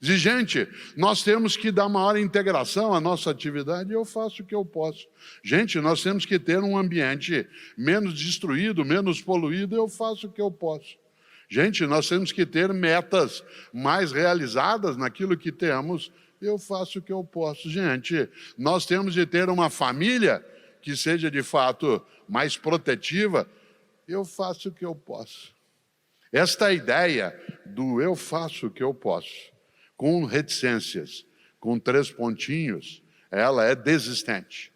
Diz, gente, nós temos que dar maior integração à nossa atividade, eu faço o que eu posso. Gente, nós temos que ter um ambiente menos destruído, menos poluído, eu faço o que eu posso. Gente, nós temos que ter metas mais realizadas naquilo que temos, eu faço o que eu posso. Gente, nós temos de ter uma família que seja de fato mais protetiva, eu faço o que eu posso. Esta ideia do eu faço o que eu posso, com reticências, com 3 pontinhos, ela é desistente.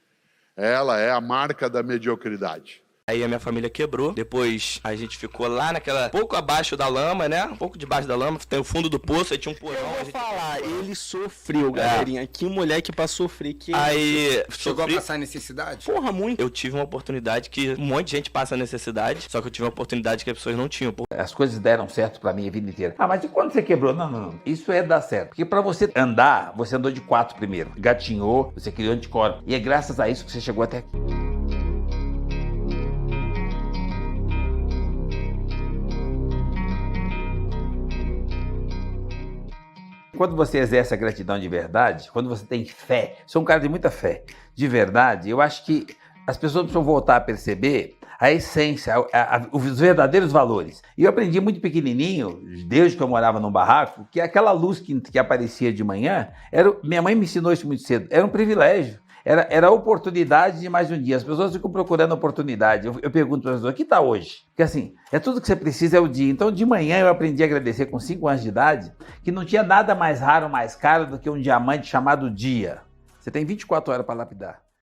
Ela é a marca da mediocridade. Aí a minha família quebrou, depois a gente ficou lá naquela, pouco abaixo da lama, né? Um pouco debaixo da lama, tem o fundo do poço, aí tinha um porão. Eu vou falar, ele sofreu, galerinha. Que moleque pra sofrer. Que aí chegou a passar necessidade? Porra, muito. Eu tive uma oportunidade que um monte de gente passa necessidade, só que eu tive uma oportunidade que as pessoas não tinham. As coisas deram certo pra mim a vida inteira. Ah, mas e quando você quebrou? Não. Isso é dar certo. Porque pra você andar, você andou de 4 primeiro. Gatinhou, você criou anticorpo. E é graças a isso que você chegou até aqui. Quando você exerce a gratidão de verdade, quando você tem fé, sou um cara de muita fé, de verdade, eu acho que as pessoas precisam voltar a perceber a essência, os verdadeiros valores. E eu aprendi muito pequenininho, desde que eu morava num barraco, que aquela luz que aparecia de manhã, minha mãe me ensinou isso muito cedo, era um privilégio. Era a oportunidade de mais um dia. As pessoas ficam procurando oportunidade. Eu pergunto para as pessoas, o que está hoje? Porque assim, tudo que você precisa é o dia. Então, de manhã eu aprendi a agradecer com 5 anos de idade, que não tinha nada mais raro, mais caro do que um diamante chamado dia. Você tem 24 horas para lapidar.